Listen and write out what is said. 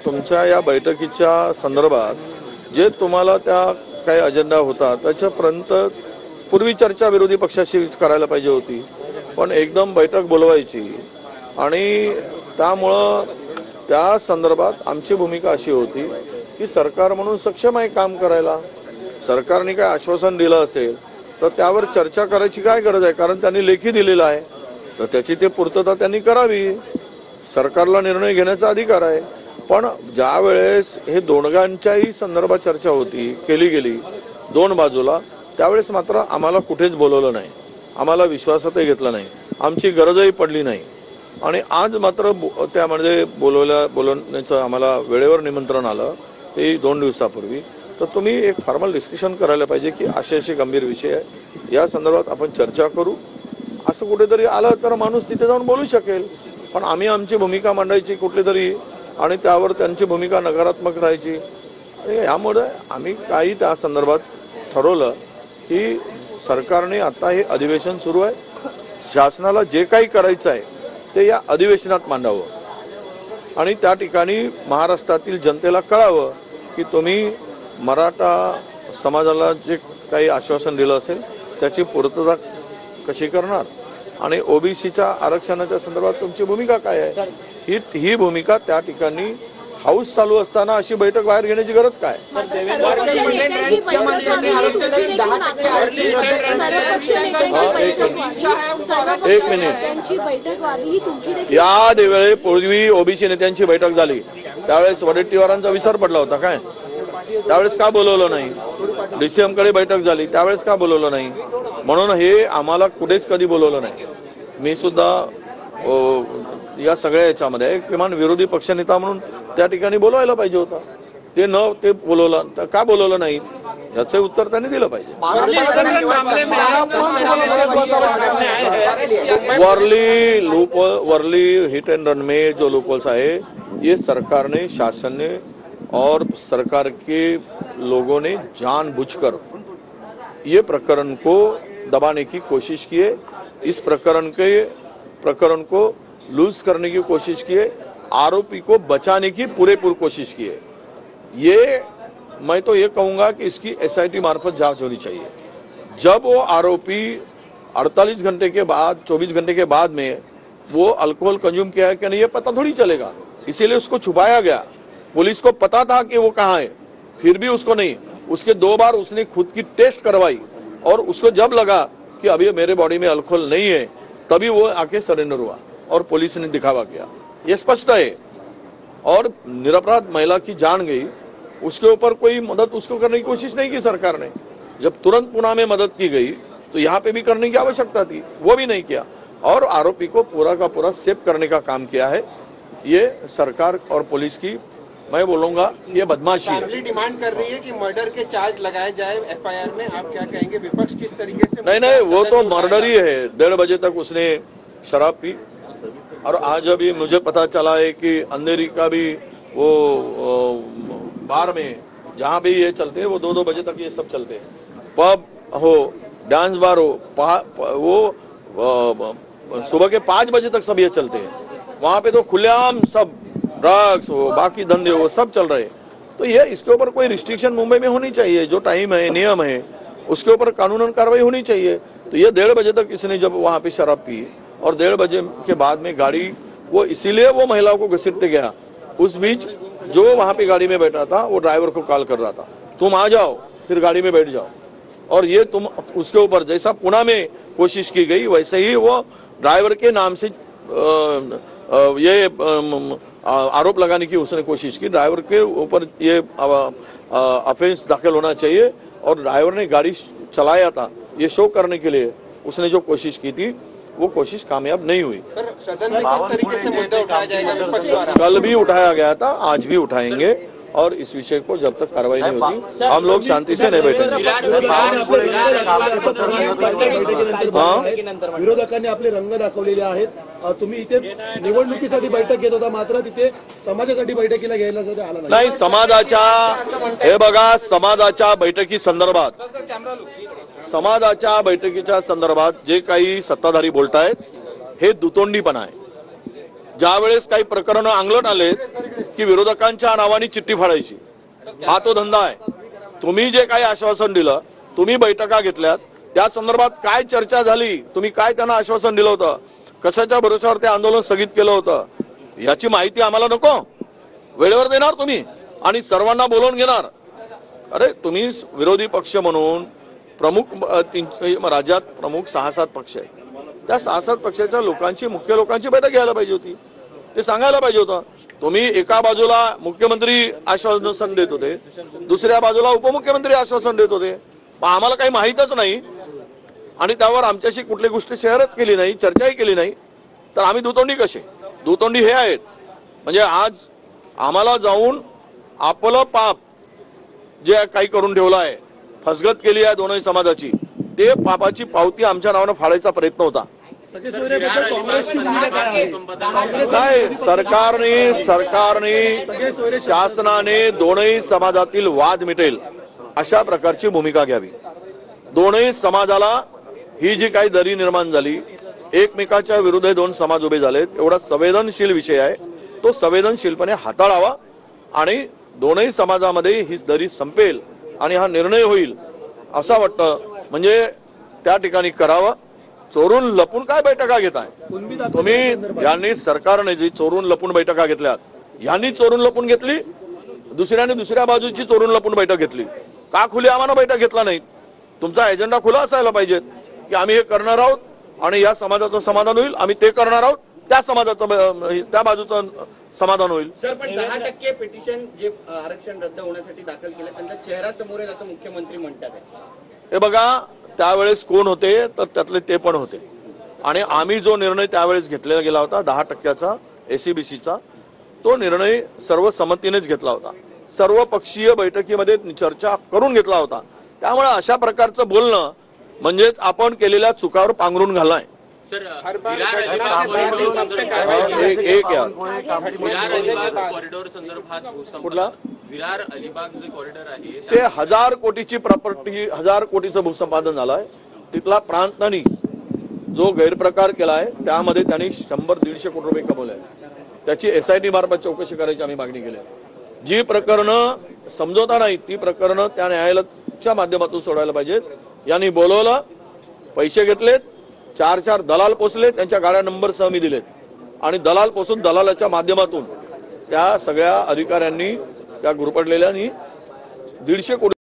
तुमच्या या बैठकीच्या संदर्भात जे तुम्हाला त्या काही अजेंडा होता त्याच्यापर्यंत पूर्वी चर्चा विरोधी पक्षाशी करायला पाहिजे होती, पण एकदम बैठक बोलवायची आणि त्यामुळं त्या संदर्भात आमची भूमिका अशी होती की सरकार म्हणून सक्षम आहे काम करायला. सरकारने काय आश्वासन दिलं असेल तर त्यावर चर्चा करायची काय गरज आहे, कारण त्यांनी लेखी दिलेलं आहे तर त्याची ते पूर्तता त्यांनी करावी. सरकारला निर्णय घेण्याचा अधिकार आहे. पण ज्या वेळेस हे दोघांच्याही संदर्भात चर्चा होती केली गेली दोन बाजूला, त्यावेळेस मात्र आम्हाला कुठेच बोलवलं नाही, आम्हाला विश्वासातही घेतलं नाही, आमची गरजही पडली नाही. आणि आज मात्र त्यामध्ये बोलवण्याचं आम्हाला वेळेवर निमंत्रण आलं ते 2 दिवसापूर्वी. तर तुम्ही एक फॉर्मल डिस्कशन करायला पाहिजे की असे गंभीर विषय आहे, या संदर्भात आपण चर्चा करू. असं कुठेतरी आलं तर माणूस तिथे जाऊन बोलू शकेल, पण आम्ही आमची भूमिका मांडायची कुठली तरी आणि त्यावर त्यांची भूमिका नकारात्मक राहायची. यामुळे आम्ही काही त्या संदर्भात ठरवलं की सरकारने आता हे अधिवेशन सुरू आहे, शासनाला जे काही करायचं आहे ते या अधिवेशनात मांडावं आणि त्या ठिकाणी महाराष्ट्रातील जनतेला कळावं की तुम्ही मराठा समाजाला जे काही आश्वासन दिलं असेल त्याची पूर्तता कशी करणार आणि ओबीसीच्या आरक्षणाच्या संदर्भात तुमची भूमिका काय आहे. ही भूमिका त्या ठिकाणी हाऊस चालू असताना अशी बैठक बाहेर घेण्याची गरज काय. एक मिनिट, या वेळी पूर्वी ओबीसी नेत्यांची बैठक झाली त्यावेळेस वडेट्टीवारांचा विसर पडला होता काय, त्यावेळेस का बोलवलं नाही. डीसीएम कडे बैठक झाली त्यावेळेस का बोलवलं नाही. म्हणून हे आम्हाला कुठेच कधी बोलवलं नाही. मी सुद्धा या सगळ्या याच्यामध्ये किमान विरोधी पक्षनेता म्हणून त्या ठिकाणी बोलवायला पाहिजे होता, ते बोलवलं तर का बोलवलं नाही याचे उत्तर त्यांनी दिलं पाहिजे. वर्ली हिट एंड रन में जो लूपहोल्स है ये सरकार ने, शासन ने और सरकार के लोगों ने जानबूझकर ये प्रकरण को दबाने की कोशिश की है. इस प्रकरण को लूज करने की कोशिश की है, आरोपी को बचाने की पूरेपूर कोशिश की है. ये मैं तो ये कहूंगा कि इसकी एसआईटी मार्फत जांच होनी चाहिए. जब वो आरोपी 48 घंटे के बाद 24 घंटे के बाद में वो अल्कोहल कंज्यूम किया है कि नहीं ये पता थोड़ी चलेगा, इसीलिए उसको छुपाया गया. पुलिस को पता था कि वो कहाँ है, फिर भी उसको नहीं. उसके 2 बार उसने खुद की टेस्ट करवाई और उसको जब लगा कि अभी मेरे बॉडी में अल्कोहल नहीं है तभी वो आके सरेंडर हुआ और पुलिस ने दिखावा किया. ये स्पष्ट है. और निरपराध महिला की जान गई, उसके ऊपर कोई मदद उसको करने की कोशिश नहीं की सरकार ने. जब तुरंत पुणे में मदद की गई तो यहाँ पे भी करने की आवश्यकता थी, वो भी नहीं किया और आरोपी को पूरा का पूरा सेफ करने का काम किया है. ये सरकार और पुलिस की मैं बोलूंगा ये बदमाशी है. डिमांड कर रही है कि मर्डर के चार्ज लगाए जाए एफआईआर में, आप क्या कहेंगे? विपक्ष किस तरीके से? नहीं वो तो मर्डर ही है. 1:30 बजे तक उसने शराब पी और आज अभी मुझे पता चला है कि अंधेरी का भी वो बार में जहाँ भी ये चलते हैं वो 2-2 बजे तक ये सब चलते हैं. पब हो, डांस बार हो, वो सुबह के 5 बजे तक सब ये चलते हैं. वहाँ पे तो खुलेआम सब ड्रग्स हो, बाकी धंधे हो, सब चल रहे हैं. तो ये इसके ऊपर कोई रिस्ट्रिक्शन मुंबई में होनी चाहिए. जो टाइम है, नियम है, उसके ऊपर कानूनन कार्रवाई होनी चाहिए. तो ये 1:30 बजे तक इसने जब वहाँ पे शराब पी और 1:30 बजे के बाद में गाड़ी वो इसीलिए वो महिला को घसीटते गया. उस बीच जो वहाँ पे गाड़ी में बैठा था वो ड्राइवर को कॉल कर रहा था, तुम आ जाओ फिर गाड़ी में बैठ जाओ. और ये तुम उसके ऊपर जैसा पुणे में कोशिश की गई वैसे ही वो ड्राइवर के नाम से ये आरोप लगाने की उसने कोशिश की. ड्राइवर के ऊपर ये ऑफेंस दाखिल होना चाहिए और ड्राइवर ने गाड़ी चलाया था ये शो करने के लिए उसने जो कोशिश की थी वो कोशिश कामयाब नहीं हुई. सदन में किस तरीके से मुद्दा उठाया जाएगा विपक्ष द्वारा? कल भी उठाया गया था, आज भी उठाएंगे और इस विषय को जब तक कार्रवाई नहीं होती हम लोग शांति से नहीं बैठेंगे. विरोधकांनी आपले रंग दाखवलेले आहेत. तुम्ही इथे निवडणुकीसाठी बैठक घेत होता मात्र तिथे समाजासाठी बैठकीला घ्यायला आला नाही. समाजाच्या हे बघा, समाजाच्या बैठकी संदर्भात समाजाच्या बैठकीच्या संदर्भात जे काही सत्ताधारी बोलतायत हे दुतोंडीपणा आहे. ज्यावेळेस काही प्रकरणं अंगलट आले की विरोधकांच्या नावाने चिठ्ठी फाडायची, हा तो धंदा आहे. तुम्ही जे काही आश्वासन दिलं, तुम्ही बैठका घेतल्यात, त्या संदर्भात काय चर्चा झाली, तुम्ही काय त्यांना आश्वासन दिलं होतं, कशाच्या भरोशावर ते आंदोलन स्थगित केलं होतं, याची माहिती आम्हाला नको? वेळेवर देणार तुम्ही आणि सर्वांना बोलवून घेणार? अरे तुम्ही विरोधी पक्ष म्हणून प्रमुख राज्यात प्रमुख 6-7 पक्ष आहेत, त्या 6-7 पक्षाच्या लोकांची, मुख्य लोकांची बैठक घ्यायला पाहिजे होती, ते सांगायला पाहिजे होतं. तुम्ही एका बाजूला मुख्यमंत्री आश्वासन देत होते, दुसऱ्या बाजूला उपमुख्यमंत्री आश्वासन देत होते, पण आम्हाला काही माहीतच नाही आणि त्यावर आमच्याशी कुठली गोष्ट शेअरच केली नाही, चर्चाही केली नाही, तर आम्ही दुतोंडी कसे? दुतोंडी हे आहेत. म्हणजे आज आम्हाला जाऊन आपलं पाप जे काही करून ठेवलं आहे, फसगत केली आहे दोनही समाजाची, ते पापाची पावती आमच्या नावानं फाडायचा प्रयत्न होता. सगळे सोयरेबद्दल काँग्रेसची भूमिका काय आहे? नाही, सरकारने शासनाने दोनही समाजातील वाद मिटेल अशा प्रकारची भूमिका घ्यावी. दोनही समाजाला ही जी काही दरी निर्माण झाली, एकमेकाच्या विरुद्ध दोन समाज उभे झालेत, एवढा संवेदनशील विषय आहे, तो संवेदनशीलपणे हाताळावा आणि दोनही समाजामध्ये ही दरी संपेल आणि हा निर्णय होईल असं वाटतं. म्हणजे त्या ठिकाणी करावं. चोरून लपून काय बैठका घेताय तुम्ही? यांनी, सरकारने जी चोरून लपून बैठका घेतल्यात, यांनी चोरून लपून घेतली, दुसऱ्याने दुसऱ्या बाजूची चोरून लपून बैठक घेतली. का खुली आम्हाला बैठक घेतला नाही? तुमचा एजेंडा खुला असायला पाहिजे की आम्ही हे करणार आहोत आणि या समाजाचं समाधान होईल, आम्ही ते करणार आहोत, त्या समाजाचं, त्या बाजूचं समाधान होईल. सर, पण 10% पिटिशन जे आरक्षण रद्द होण्यासाठी दाखल केलं, त्यांचा चेहरा समोर येईल असं मुख्यमंत्री म्हणतात. हे बघा, त्यावेळेस कोण होते, तर त्यातले ते पण होते. आणि आम्ही जो निर्णय त्यावेळेस घेतलेला गेला होता 10%चा एसीबीसीचा, तो निर्णय सर्व संमतीनेच घेतला होता, सर्व पक्षीय बैठकीमध्ये चर्चा करून घेतला होता. त्यामुळे अशा प्रकारचं बोलणं म्हणजेच आपण केलेल्या चुकावर पांघरून घालणं. सर, विरार अलिबाग कॉरिडॉर संदर्भात कुठला विरार अलिबाग जे कॉरिडॉर आहे ते 1000 कोटीची प्रॉपर्टी, 1000 कोटीचं भूसंपादन झालंय. तिथला प्रांतांनी जो गैरप्रकार केलाय त्यामध्ये त्यांनी 100-150 कोटी रुपये कमवले. त्याची SIT मार्फत चौकशी करायची आम्ही मागणी केली. जी प्रकरणं समजवता नाही ती प्रकरणं त्या न्यायालयाच्या माध्यमातून सोडवायला पाहिजेत. यांनी बोलवलं, पैसे घेतलेत, 4 दलाल पोचले, त्यांच्या गाड्या नंबरसह मी दिलेत आणि दलाल पोचून दलालाच्या माध्यमातून त्या सगळ्या अधिकाऱ्यांनी, त्या गुरपटलेल्यांनी 150 कोटी